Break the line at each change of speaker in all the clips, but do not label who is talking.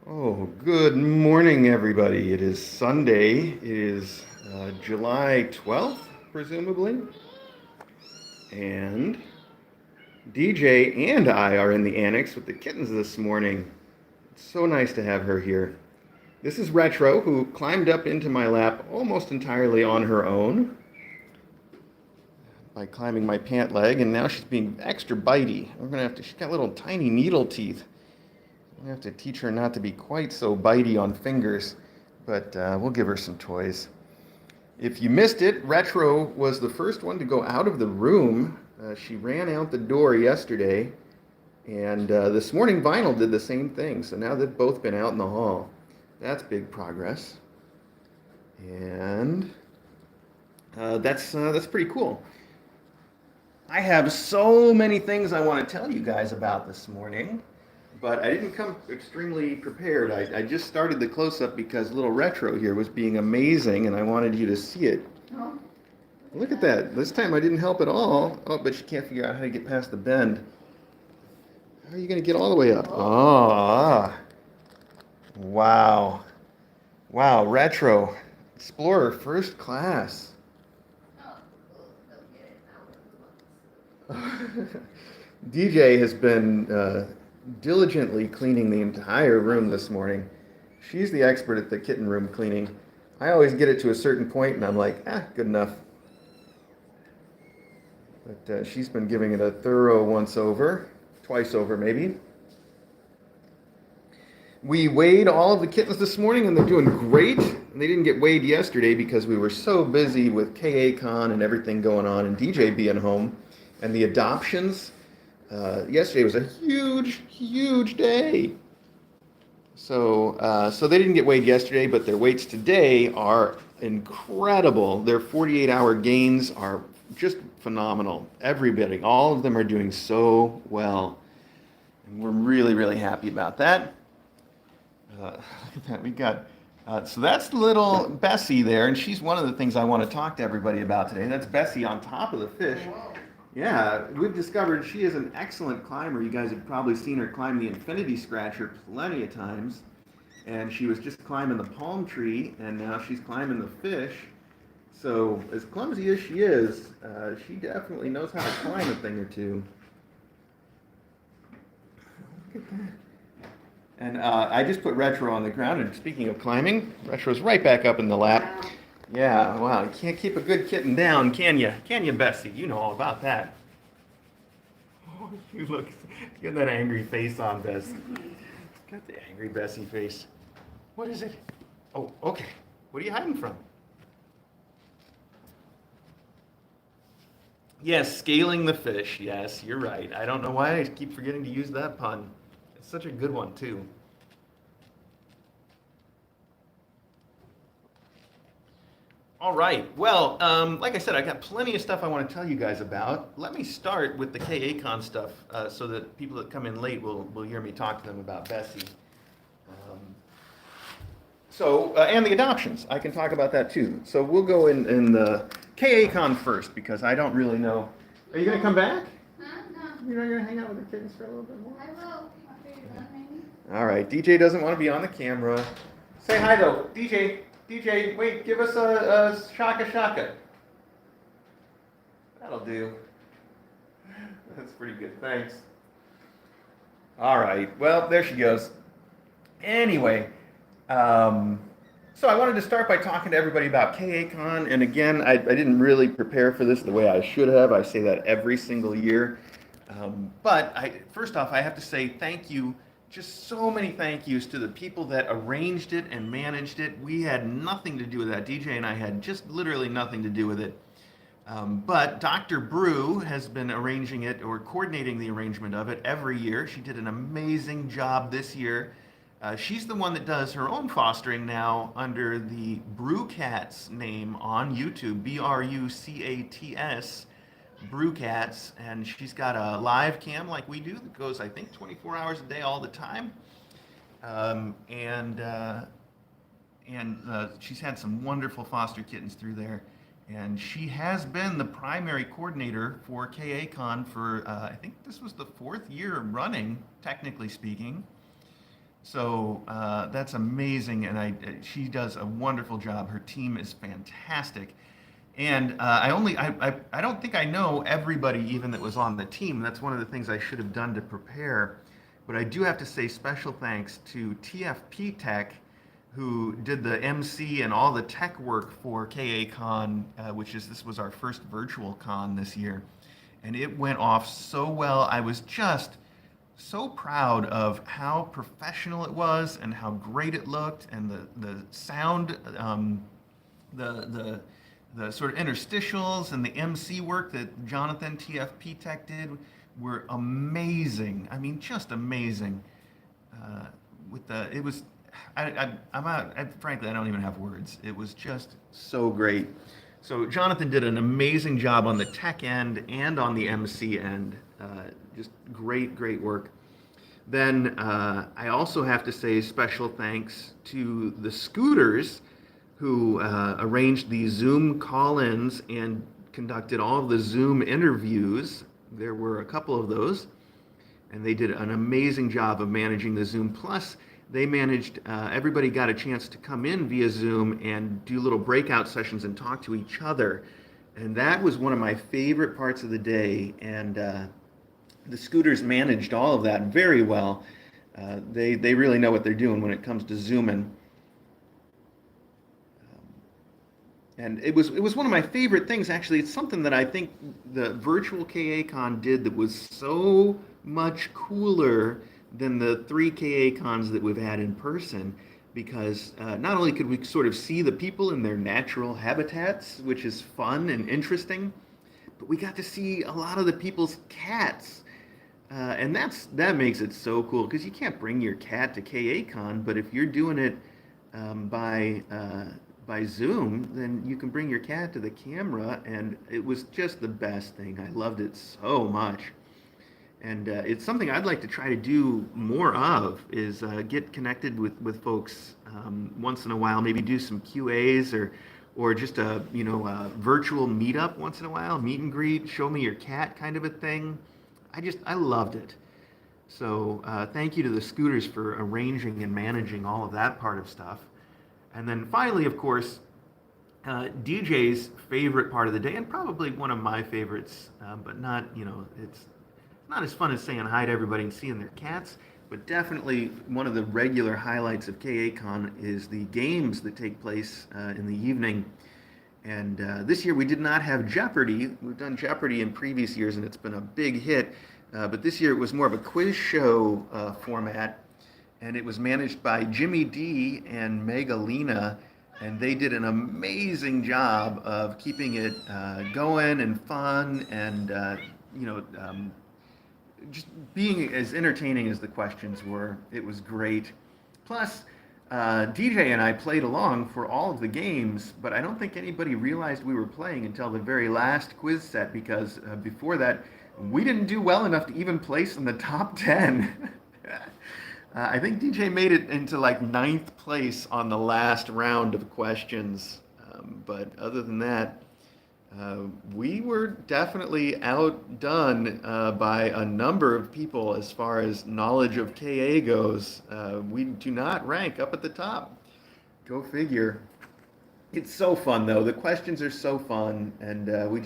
Oh, good morning, everybody. It is Sunday. It is July 12th, presumably. And DJ and I are in the annex with the kittens this morning. It's so nice to have her here. This is Retro, who climbed up into my lap almost entirely on her own by climbing my pant leg, and now she's being extra bitey. She's got little tiny needle teeth. We have to teach her not to be quite so bitey on fingers, but we'll give her some toys. If you missed it, Retro was the first one to go out of the room. She ran out the door yesterday, and this morning Vinyl did the same thing. So now they've both been out in the hall. That's big progress, and that's pretty cool. I have so many things I want to tell you guys about this morning. But I didn't come extremely prepared. I just started the close-up because little Retro here was being amazing, and I wanted you to see it.
Oh,
Look at that. This time I didn't help at all. Oh, but she can't figure out how to get past the bend. How are you going to get all the way up? Oh, wow. Wow, Retro. Explorer first class.
oh, don't get it.
DJ has been diligently cleaning the entire room this morning. She's the expert at the kitten room cleaning. I always get it to a certain point and I'm like, good enough. But she's been giving it a thorough once over, twice over maybe. We weighed all of the kittens this morning and they're doing great. And they didn't get weighed yesterday because we were so busy with KA-Con and everything going on and DJ being home. And the adoptions, yesterday was a huge, huge day. So they didn't get weighed yesterday, but their weights today are incredible. Their 48-hour gains are just phenomenal. Everybody, all of them are doing so well. And we're really, really happy about that. Look at that. We got, so that's little Bessie there, and she's one of the things I want to talk to everybody about today. That's Bessie on top of the fish. Yeah, we've discovered she is an excellent climber. You guys have probably seen her climb the Infinity Scratcher plenty of times. And she was just climbing the palm tree, and now she's climbing the fish. So, as clumsy as she is, she definitely knows how to climb a thing or two. Look at that. And I just put Retro on the ground, and speaking of climbing, Retro's right back up in the lap. Yeah, wow, you can't keep a good kitten down, can you? Can you, Bessie? You know all about that. Oh, you look, get that angry face on, Bess. Got the angry Bessie face. What is it? Oh, okay. What are you hiding from? Yes, scaling the fish. Yes, you're right. I don't know why I keep forgetting to use that pun. It's such a good one, too. All right. Well, like I said, I got plenty of stuff I want to tell you guys about. Let me start with the KA-Con stuff so that people that come in late will hear me talk to them about Bessie. And the adoptions. I can talk about that too. So we'll go in the KA-Con first because I don't really know. Are you going to come back?
Huh? No.
You're not going to hang out with the kittens for a little bit more?
I will. After you're done, maybe.
All right. DJ doesn't want to be on the camera. Say hi though. DJ, wait, give us a shaka shaka. That'll do. That's pretty good, thanks. All right, well, there she goes. Anyway, so I wanted to start by talking to everybody about KA-Con, and again, I didn't really prepare for this the way I should have. I say that every single year. First off, I have to say thank you. Just so many thank yous to the people that arranged it and managed it. We had nothing to do with that. DJ and I had just literally nothing to do with it. But Dr. Brew has been arranging it or coordinating the arrangement of it every year. She did an amazing job this year. She's the one that does her own fostering now under the Brew Cats name on YouTube, BRUCATS. Brew Cats, and she's got a live cam like we do that goes, I think, 24 hours a day all the time. She's had some wonderful foster kittens through there. And she has been the primary coordinator for KA-Con for, I think this was the 4th year running, technically speaking. So that's amazing, and she does a wonderful job. Her team is fantastic, and I don't think I know everybody even that was on the team. That's one of the things I should have done to prepare. But I do have to say special thanks to TFP Tech, who did the MC and all the tech work for KACon, this was our first virtual con this year, and it went off so well. I was just so proud of how professional it was and how great it looked, and the sound, the the sort of interstitials and the MC work that Jonathan TFP Tech did were amazing. I mean, just amazing. With the it was I'm out. Frankly, I don't even have words. It was just so great. So Jonathan did an amazing job on the tech end and on the MC end. Just great work. Then I also have to say special thanks to the Scooters, who arranged the Zoom call-ins and conducted all of the Zoom interviews. There were a couple of those, and they did an amazing job of managing the Zoom. Plus, they managed, everybody got a chance to come in via Zoom and do little breakout sessions and talk to each other. And that was one of my favorite parts of the day. And the Scooters managed all of that very well. They really know what they're doing when it comes to Zooming. And it was one of my favorite things, actually. It's something that I think the virtual KACon did that was so much cooler than the three KACons that we've had in person, because not only could we sort of see the people in their natural habitats, which is fun and interesting, but we got to see a lot of the people's cats. And that makes it so cool, because you can't bring your cat to KACon, but if you're doing it by Zoom, then you can bring your cat to the camera, and it was just the best thing. I loved it so much. And it's something I'd like to try to do more of, is get connected with folks once in a while, maybe do some QAs, or just a virtual meetup once in a while, meet and greet, show me your cat kind of a thing. I loved it. So thank you to the Scooters for arranging and managing all of that part of stuff. And then finally, of course, DJ's favorite part of the day, and probably one of my favorites, but not, it's not as fun as saying hi to everybody and seeing their cats, but definitely one of the regular highlights of KACon is the games that take place in the evening. And this year we did not have Jeopardy. We've done Jeopardy in previous years, and it's been a big hit. But this year it was more of a quiz show format, and it was managed by Jimmy D and Megalina, and they did an amazing job of keeping it going and fun, and just being as entertaining as the questions were. It was great. Plus, DJ and I played along for all of the games, but I don't think anybody realized we were playing until the very last quiz set, because before that, we didn't do well enough to even place in the top 10. I think DJ made it into like 9th place on the last round of questions. But other than that, we were definitely outdone by a number of people as far as knowledge of KA goes. We do not rank up at the top. Go figure. It's so fun, though. The questions are so fun, and we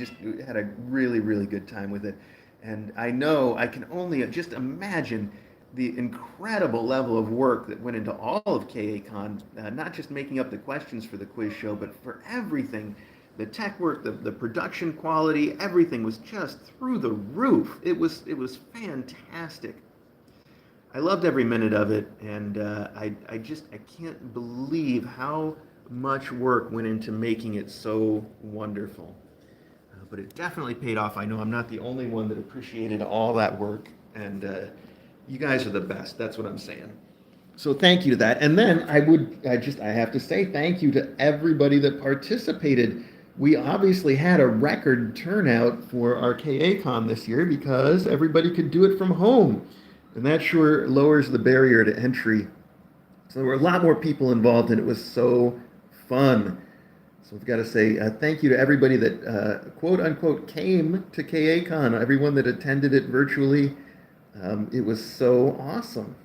had a really good time with it. And I know I can only just imagine the incredible level of work that went into all of KACon, not just making up the questions for the quiz show, but for everything. The tech work, the production quality, everything was just through the roof. It was fantastic. I loved every minute of it, and I can't believe how much work went into making it so wonderful. But it definitely paid off. I know I'm not the only one that appreciated all that work, and you guys are the best. That's what I'm saying. So thank you to that. And then I have to say thank you to everybody that participated. We obviously had a record turnout for our KACon this year because everybody could do it from home. And that sure lowers the barrier to entry. So there were a lot more people involved, and it was so fun. So I've got to say thank you to everybody that quote unquote came to KACon, everyone that attended it virtually. It was so awesome.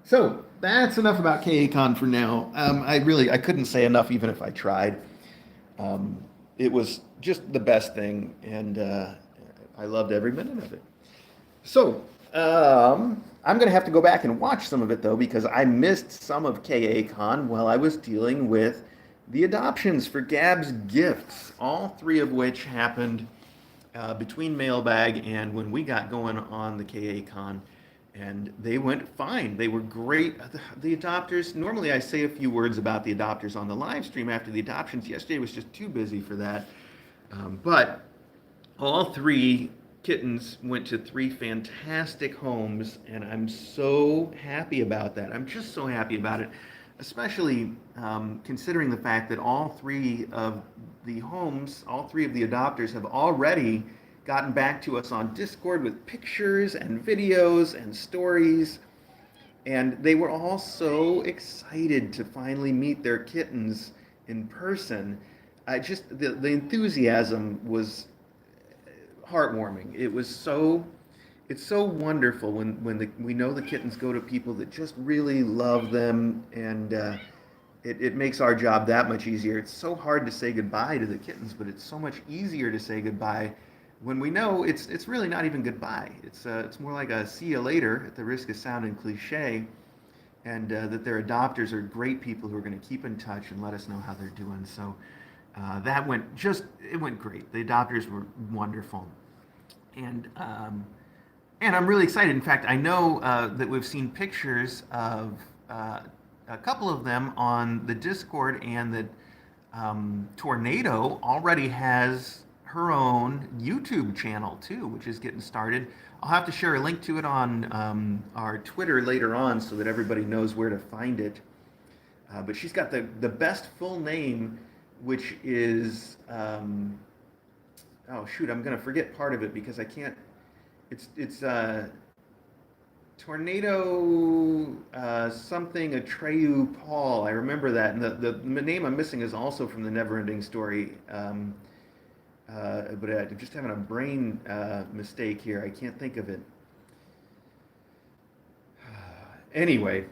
So that's enough about KACon for now. I couldn't say enough even if I tried. Um, it was just the best thing, and I loved every minute of it. So, I'm going to have to go back and watch some of it though, because I missed some of KACon while I was dealing with the adoptions for Gab's gifts, all three of which happened between mailbag and when we got going on the KACon. And they went fine. They were great. The adopters, normally I say a few words about the adopters on the live stream after the adoptions. Yesterday was just too busy for that. But all three kittens went to three fantastic homes, and I'm so happy about that. I'm just so happy about it, especially considering the fact that all three of the homes, all three of the adopters have already gotten back to us on Discord with pictures and videos and stories. And they were all so excited to finally meet their kittens in person. The enthusiasm was heartwarming. It's so wonderful when we know the kittens go to people that just really love them, and it makes our job that much easier. It's so hard to say goodbye to the kittens, but it's so much easier to say goodbye when we know it's really not even goodbye. It's more like a see you later, at the risk of sounding cliche, and that their adopters are great people who are going to keep in touch and let us know how they're doing. So it went great. The adopters were wonderful, and I'm really excited. In fact, I know that we've seen pictures of a couple of them on the Discord, and that Tornado already has her own YouTube channel too, which is getting started. I'll have to share a link to it on our Twitter later on so that everybody knows where to find it. But she's got the best full name, which is oh shoot, I'm gonna forget part of it because I can't. It's Tornado something Atreyu Paul. I remember that, and the name I'm missing is also from the Neverending Story. But I'm just having a brain mistake here. I can't think of it. Anyway,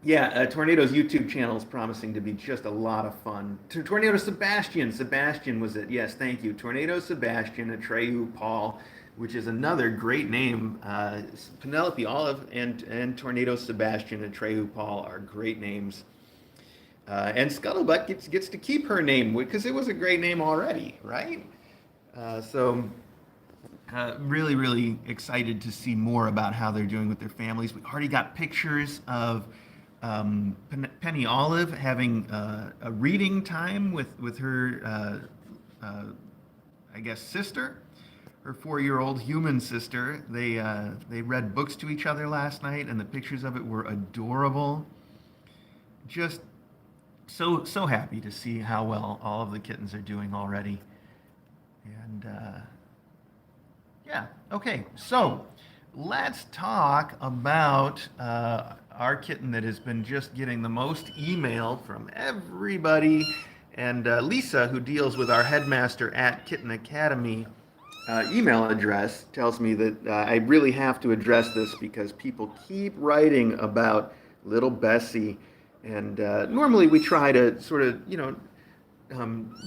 yeah, Tornado's YouTube channel is promising to be just a lot of fun. Tornado Sebastian. Sebastian was it. Yes, thank you. Tornado Sebastian, Atreyu Paul, which is another great name. Penelope Olive and Tornado Sebastian, Atreyu Paul are great names. And Scuttlebutt gets to keep her name because it was a great name already, right? Really, really excited to see more about how they're doing with their families. We already got pictures of Penny Olive having a reading time with her, I guess, sister, her 4-year-old human sister. They read books to each other last night, and the pictures of it were adorable. Just so happy to see how well all of the kittens are doing already. And yeah, okay, so let's talk about our kitten that has been just getting the most email from everybody. And Lisa, who deals with our headmaster at Kitten Academy email address, tells me that I really have to address this because people keep writing about little Bessie. And normally we try to sort of,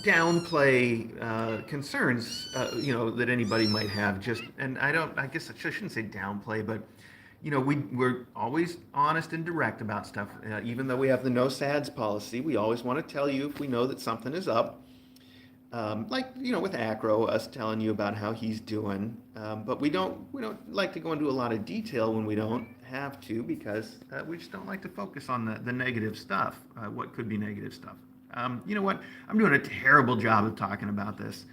downplay concerns, that anybody might have. I guess I shouldn't say downplay, but, we're always honest and direct about stuff. Even though we have the no sads policy, we always want to tell you if we know that something is up. With Acro, us telling you about how he's doing. But we don't like to go into a lot of detail when we don't have to, because we just don't like to focus on the negative stuff, what could be negative stuff. You know what? I'm doing a terrible job of talking about this.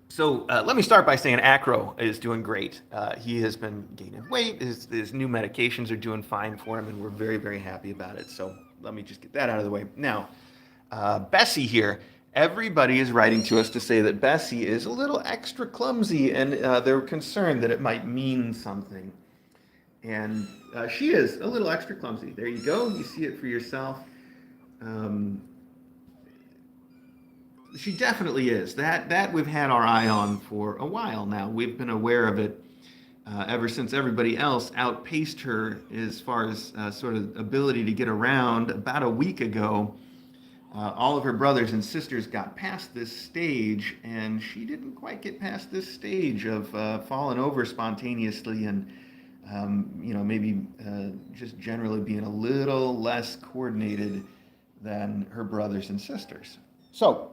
So let me start by saying Acro is doing great. He has been gaining weight. His new medications are doing fine for him, and we're very, very happy about it. So let me just get that out of the way. Now, Bessie here. Everybody is writing to us to say that Bessie is a little extra clumsy, and they're concerned that it might mean something. And she is a little extra clumsy. There you go. You see it for yourself. She definitely is. That we've had our eye on for a while now. We've been aware of it. ever since everybody else outpaced her as far as sort of ability to get around. About a week ago, all of her brothers and sisters got past this stage, and she didn't quite get past this stage of falling over spontaneously and, maybe just generally being a little less coordinated than her brothers and sisters. So,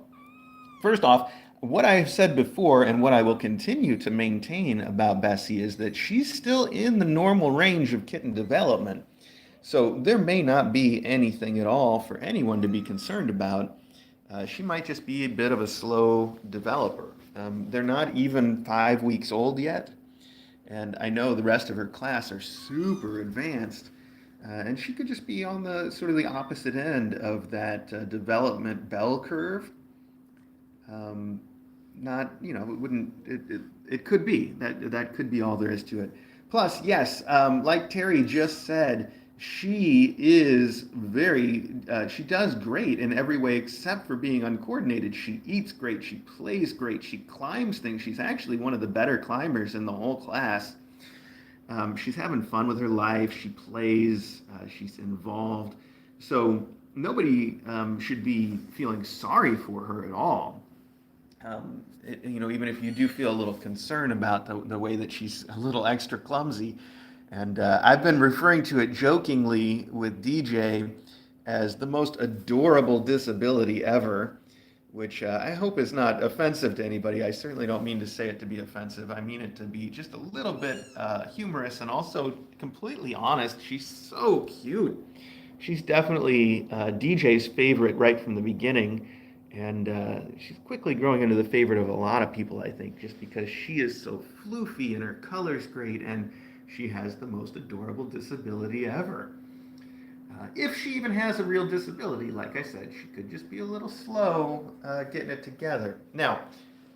first off, what I've said before and what I will continue to maintain about Bessie is that she's still in the normal range of kitten development. So there may not be anything at all for anyone to be concerned about. She might just be a bit of a slow developer. They're not even 5 weeks old yet, and I know the rest of her class are super advanced, and she could just be on the sort of the opposite end of that development bell curve. Not, it wouldn't, it could be that could be all there is to it. Plus, yes, like Terry just said, she is she does great in every way except for being uncoordinated. She eats great, she plays great, she climbs things. She's actually one of the better climbers in the whole class. She's having fun with her life, she plays, she's involved. So nobody should be feeling sorry for her at all. Even if you do feel a little concern about the way that she's a little extra clumsy. And I've been referring to it jokingly with DJ as the most adorable disability ever, which I hope is not offensive to anybody. I certainly don't mean to say it to be offensive. I mean it to be just a little bit humorous and also completely honest. She's so cute. She's definitely DJ's favorite right from the beginning. And she's quickly growing into the favorite of a lot of people, I think, just because she is so floofy and her color's great and she has the most adorable disability ever. If she even has a real disability, like I said, she could just be a little slow getting it together. Now,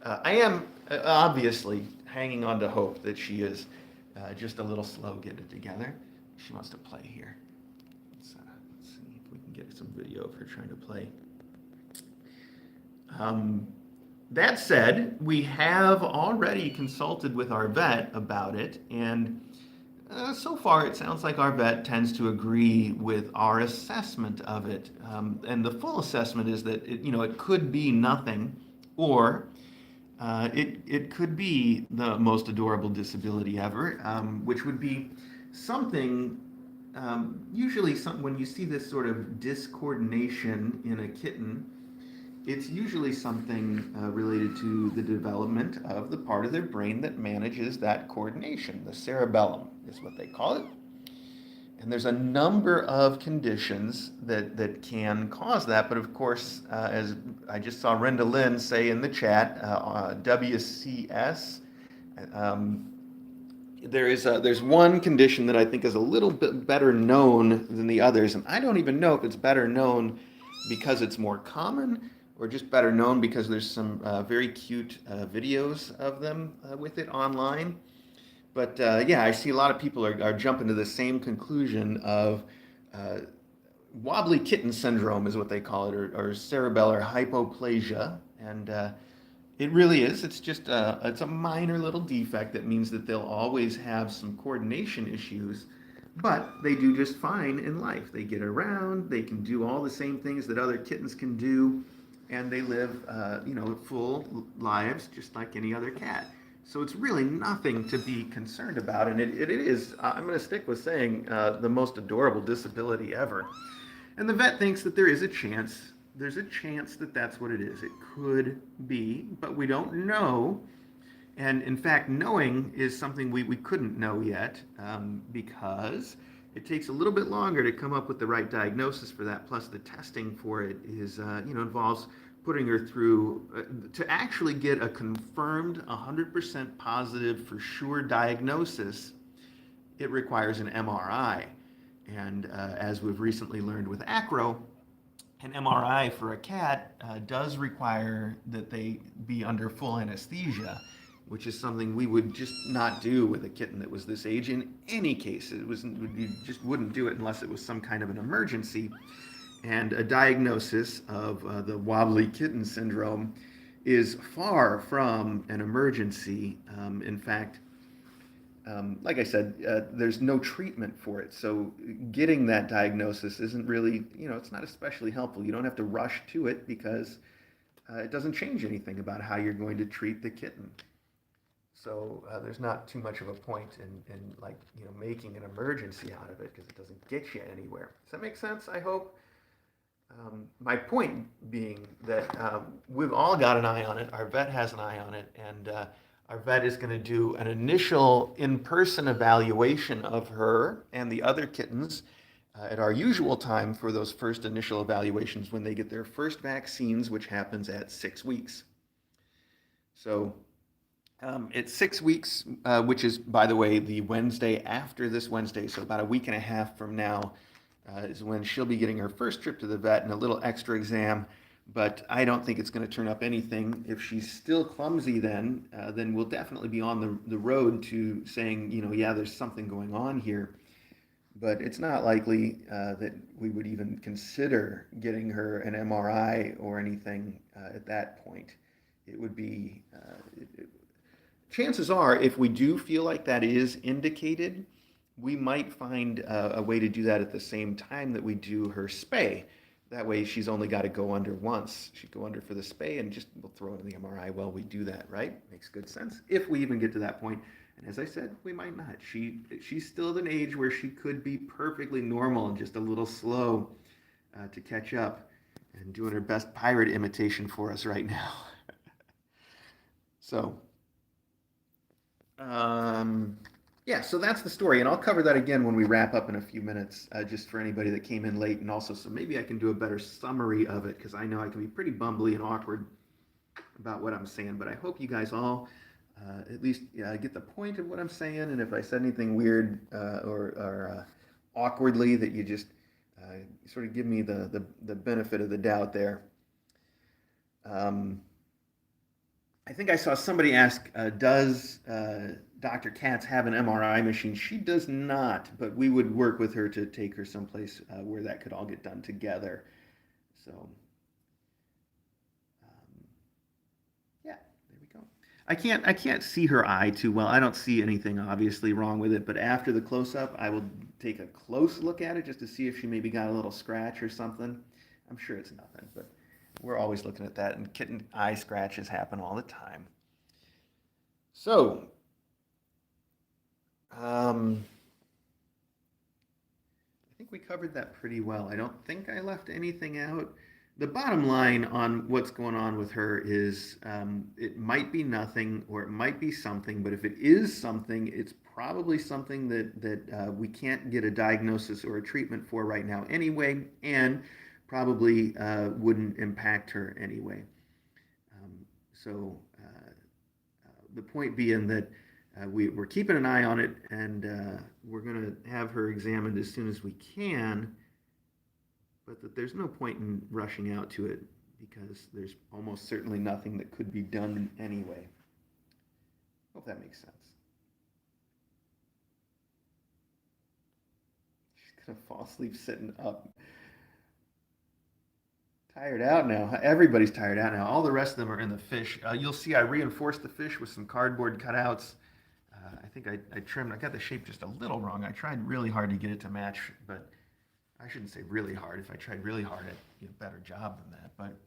I am obviously hanging on to hope that she is just a little slow getting it together. She wants to play here. Let's see if we can get some video of her trying to play. That said, we have already consulted with our vet about it, and so far it sounds like our vet tends to agree with our assessment of it. And the full assessment is that it could be nothing, or it could be the most adorable disability ever, which would be something. Usually, when you see this sort of discoordination in a kitten, it's usually something related to the development of the part of their brain that manages that coordination. The cerebellum is what they call it. And there's a number of conditions that can cause that. But of course, as I just saw Renda Lynn say in the chat, WCS, there's one condition that I think is a little bit better known than the others. And I don't even know if it's better known because it's more common, or just better known because there's some very cute videos of them with it online. But yeah, I see a lot of people are jumping to the same conclusion of wobbly kitten syndrome is what they call it, or cerebellar hypoplasia. And it really is. It's just it's a minor little defect that means that they'll always have some coordination issues, but they do just fine in life. They get around, they can do all the same things that other kittens can do, and they live, full lives just like any other cat. So it's really nothing to be concerned about, and it is, I'm going to stick with saying, the most adorable disability ever. And the vet thinks that there's a chance that that's what it is. It could be, but we don't know. And in fact, knowing is something we couldn't know yet, because it takes a little bit longer to come up with the right diagnosis for that. Plus, the testing for it is, involves putting her through to actually get a confirmed 100% positive for sure diagnosis. It requires an MRI, and as we've recently learned with acro, an MRI for a cat does require that they be under full anesthesia, which is something we would just not do with a kitten that was this age in any case. You just wouldn't do it unless it was some kind of an emergency. And a diagnosis of the wobbly kitten syndrome is far from an emergency. In fact, like I said, there's no treatment for it. So getting that diagnosis isn't really, it's not especially helpful. You don't have to rush to it because it doesn't change anything about how you're going to treat the kitten. So there's not too much of a point in like, making an emergency out of it because it doesn't get you anywhere. Does that make sense? I hope. My point being that we've all got an eye on it. Our vet has an eye on it, and our vet is going to do an initial in-person evaluation of her and the other kittens at our usual time for those first initial evaluations when they get their first vaccines, which happens at 6 weeks. So it's 6 weeks, which is, by the way, the Wednesday after this Wednesday, so about a week and a half from now is when she'll be getting her first trip to the vet and a little extra exam. But I don't think it's going to turn up anything. If she's still clumsy then we'll definitely be on the road to saying, yeah, there's something going on here. But it's not likely that we would even consider getting her an MRI or anything at that point. It would be, chances are, if we do feel like that is indicated, we might find a way to do that at the same time that we do her spay. That way she's only got to go under once. She'd go under for the spay and just we'll throw in the MRI while we do that, right? Makes good sense. If we even get to that point. And as I said, we might not. She's still at an age where she could be perfectly normal and just a little slow to catch up and doing her best pirate imitation for us right now. So, yeah, so that's the story, and I'll cover that again when we wrap up in a few minutes, just for anybody that came in late, and also so maybe I can do a better summary of it, because I know I can be pretty bumbly and awkward about what I'm saying, but I hope you guys all at least get the point of what I'm saying, and if I said anything weird or awkwardly, that you just sort of give me the benefit of the doubt there. I think I saw somebody ask, does Dr. Katz have an MRI machine? She does not, but we would work with her to take her someplace where that could all get done together. So, yeah, there we go. I can't see her eye too well. I don't see anything obviously wrong with it, but after the close-up, I will take a close look at it just to see if she maybe got a little scratch or something. I'm sure it's nothing, but we're always looking at that, and kitten eye scratches happen all the time. So, I think we covered that pretty well. I don't think I left anything out. The bottom line on what's going on with her is it might be nothing or it might be something, but if it is something, it's probably something that we can't get a diagnosis or a treatment for right now anyway, and probably wouldn't impact her anyway. So the point being that we're keeping an eye on it, and we're going to have her examined as soon as we can, but that there's no point in rushing out to it because there's almost certainly nothing that could be done anyway. Hope that makes sense. She's going to fall asleep sitting up. Tired out now. Everybody's tired out now. All the rest of them are in the fish. You'll see I reinforced the fish with some cardboard cutouts. I think I trimmed, I got the shape just a little wrong. I tried really hard to get it to match, but I shouldn't say really hard. If I tried really hard, I'd do a better job than that. But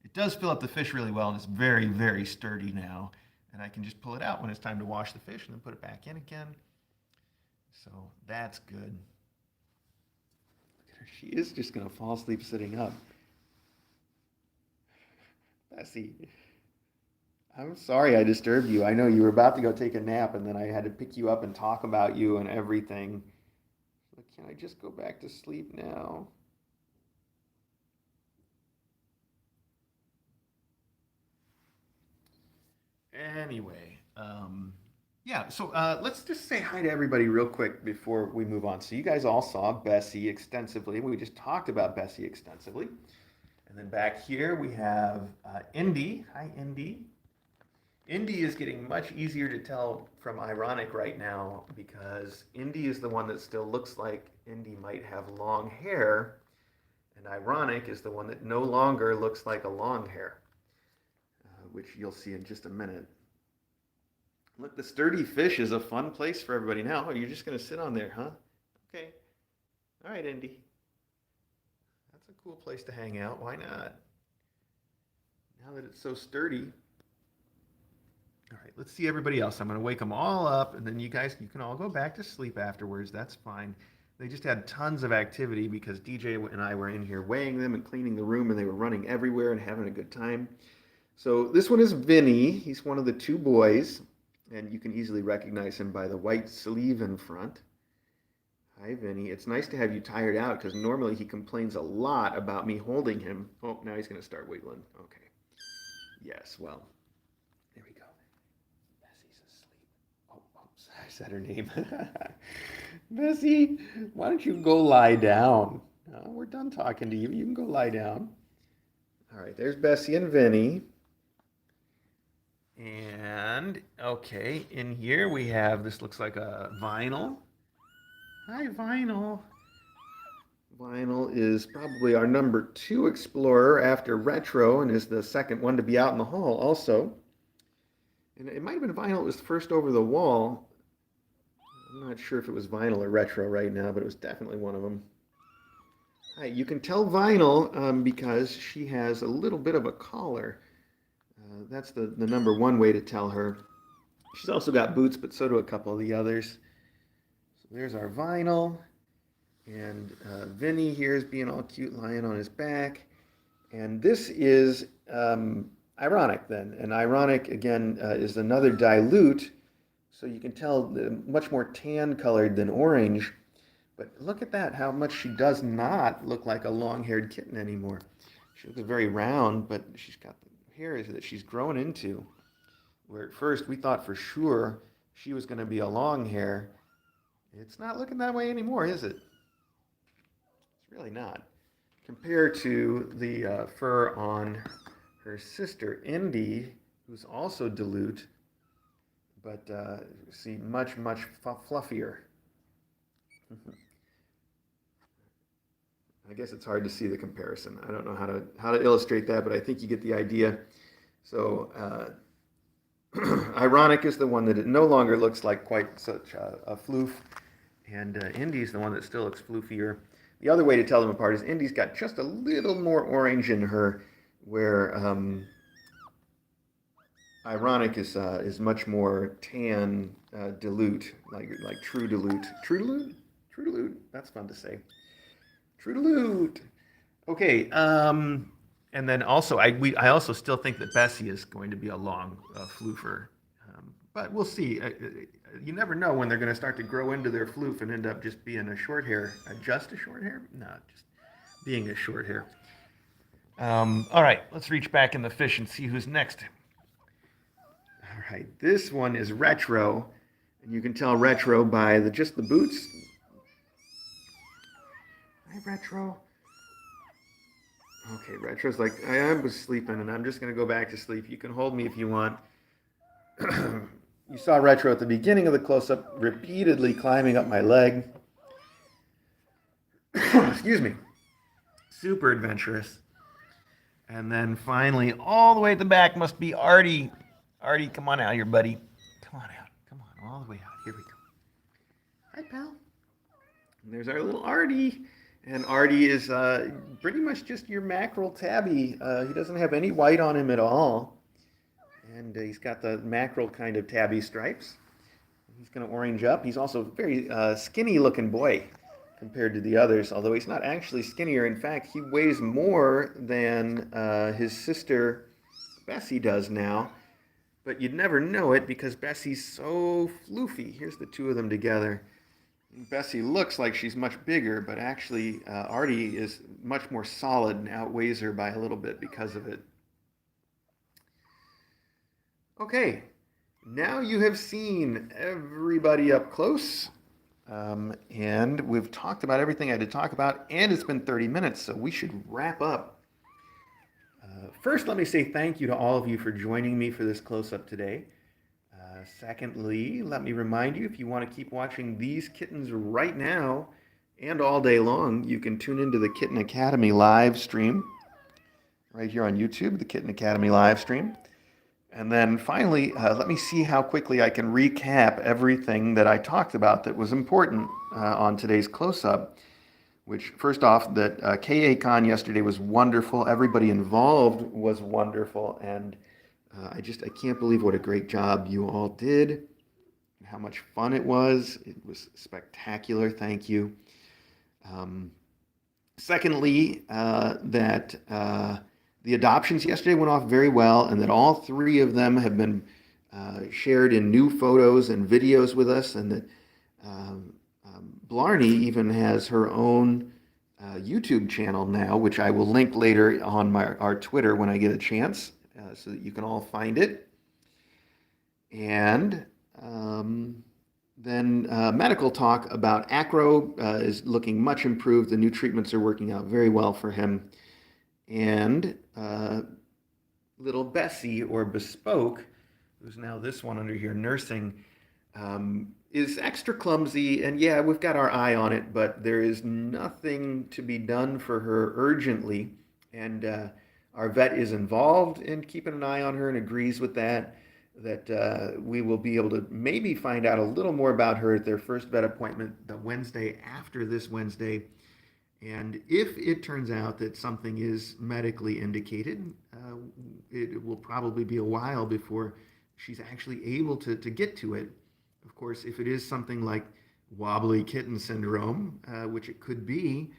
it does fill up the fish really well, and it's very, very sturdy now. And I can just pull it out when it's time to wash the fish and then put it back in again. So that's good. Look at her. She is just going to fall asleep sitting up. Bessie, I'm sorry I disturbed you. I know you were about to go take a nap, and then I had to pick you up and talk about you and everything. But can I just go back to sleep now? Anyway, yeah, so let's just say hi to everybody real quick before we move on. So you guys all saw Bessie extensively. We just talked about Bessie extensively. And then back here we have Indy. Hi, Indy. Indy is getting much easier to tell from ironic right now because Indy is the one that still looks like Indy might have long hair, and ironic is the one that no longer looks like a long hair, which you'll see in just a minute. Look, the sturdy fish is a fun place for everybody now. Oh, you're just going to sit on there, huh? Okay. All right, Indy. That's a cool place to hang out. Why not? Now that it's so sturdy. All right, let's see everybody else. I'm going to wake them all up, and then you can all go back to sleep afterwards. That's fine. They just had tons of activity because DJ and I were in here weighing them and cleaning the room, and they were running everywhere and having a good time. So this one is Vinny. He's one of the two boys, and you can easily recognize him by the white sleeve in front. Hi, Vinny. It's nice to have you tired out because normally he complains a lot about me holding him. Oh, now he's going to start wiggling. Okay. Yes, well, there we go. Bessie's asleep. Oh, oops, I said her name. Bessie, why don't you go lie down? We're done talking to you. You can go lie down. All right, there's Bessie and Vinny. And, okay, in here we have, this looks like a vinyl. Hi, Vinyl. Vinyl is probably our number 2 explorer after Retro and is the second one to be out in the hall also. And it might have been Vinyl that was first over the wall. I'm not sure if it was Vinyl or Retro right now, but it was definitely one of them. Hi, you can tell Vinyl because she has a little bit of a collar. That's the number 1 way to tell her. She's also got boots, but so do a couple of the others. So there's our Vinyl. And Vinny here is being all cute, lying on his back. And this is Ironic then. And Ironic, again, is another dilute. So you can tell much more tan colored than orange. But look at that, how much she does not look like a long-haired kitten anymore. She looks very round, but she's got the hair that she's grown into. Where at first we thought for sure she was going to be a long hair. It's not looking that way anymore, is it? It's really not. Compared to the fur on her sister, Indy, who's also dilute, but see, much, much fluffier. I guess it's hard to see the comparison. I don't know how to illustrate that, but I think you get the idea. So, Ironic is the one that it no longer looks like quite such a floof, and Indy's the one that still looks floofier. The other way to tell them apart is Indy's got just a little more orange in her, where Ironic is much more tan, dilute, like true dilute. True dilute? True dilute. That's fun to say. True dilute. Okay. And then also, I also still think that Bessie is going to be a long floofer, but we'll see. You never know when they're going to start to grow into their floof and end up just being a short hair. Just a short hair? No, just being a short hair. All right, let's reach back in the fish and see who's next. All right, this one is Retro, and you can tell Retro by just the boots. Hi, Retro. Okay, Retro's like, I was sleeping, and I'm just going to go back to sleep. You can hold me if you want. You saw Retro at the beginning of the close-up repeatedly climbing up my leg. Excuse me. Super adventurous. And then finally, all the way at the back must be Artie. Artie, come on out here, buddy. Come on out. Come on, all the way out. Here we go. Hi, pal. And there's our little Artie. And Artie is pretty much just your mackerel tabby. He doesn't have any white on him at all. And he's got the mackerel kind of tabby stripes. He's going to orange up. He's also a very skinny looking boy compared to the others, although he's not actually skinnier. In fact, he weighs more than his sister Bessie does now. But you'd never know it because Bessie's so floofy. Here's the two of them together. Bessie looks like she's much bigger, but actually Artie is much more solid and outweighs her by a little bit because of it. Okay, now you have seen everybody up close, and we've talked about everything I had to talk about, and it's been 30 minutes, so we should wrap up. First, let me say thank you to all of you for joining me for this close-up today. Secondly, let me remind you, if you want to keep watching these kittens right now and all day long, you can tune into the Kitten Academy live stream right here on YouTube, the Kitten Academy live stream. And then finally, let me see how quickly I can recap everything that I talked about that was important on today's close-up. Which, first off, that KACon yesterday was wonderful. Everybody involved was wonderful, and I can't believe what a great job you all did, and how much fun it was. It was spectacular. Thank you. Secondly, that the adoptions yesterday went off very well, and that all three of them have been shared in new photos and videos with us, and that Blarney even has her own YouTube channel now, which I will link later on our Twitter when I get a chance, so that you can all find it. And then medical talk about Acro is looking much improved. The new treatments are working out very well for him. And little Bessie, or Bespoke, who's now this one under here, nursing, is extra clumsy, and yeah, we've got our eye on it, but there is nothing to be done for her urgently, and our vet is involved in keeping an eye on her and agrees with that we will be able to maybe find out a little more about her at their first vet appointment the Wednesday after this Wednesday. And if it turns out that something is medically indicated, it will probably be a while before she's actually able to get to it. Of course, if it is something like wobbly kitten syndrome, which it could be,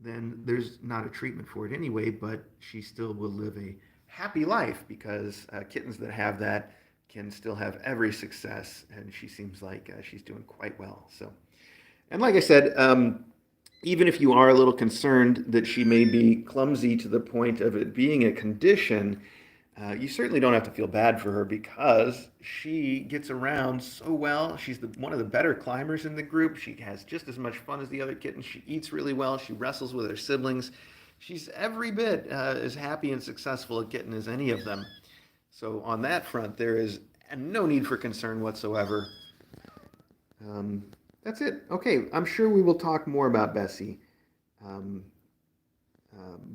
then there's not a treatment for it anyway, but she still will live a happy life, because kittens that have that can still have every success, and she seems like she's doing quite well. So, and like I said, even if you are a little concerned that she may be clumsy to the point of it being a condition, you certainly don't have to feel bad for her, because she gets around so well. She's one of the better climbers in the group. She has just as much fun as the other kittens. She eats really well. She wrestles with her siblings. She's every bit as happy and successful a kitten as any of them. So on that front, there is no need for concern whatsoever. That's it. Okay, I'm sure we will talk more about Bessie.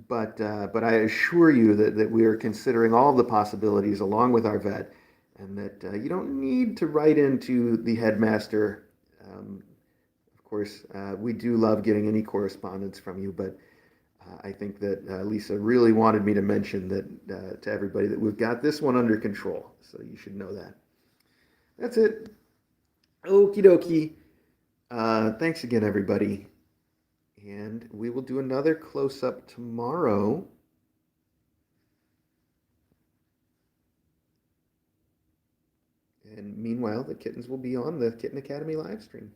But I assure you that we are considering all the possibilities along with our vet, and that you don't need to write into the headmaster. Of course, we do love getting any correspondence from you, but I think that Lisa really wanted me to mention that to everybody, that we've got this one under control, so you should know that. That's it. Okie dokie. Thanks again, everybody. And we will do another close-up tomorrow. And meanwhile, the kittens will be on the Kitten Academy live stream.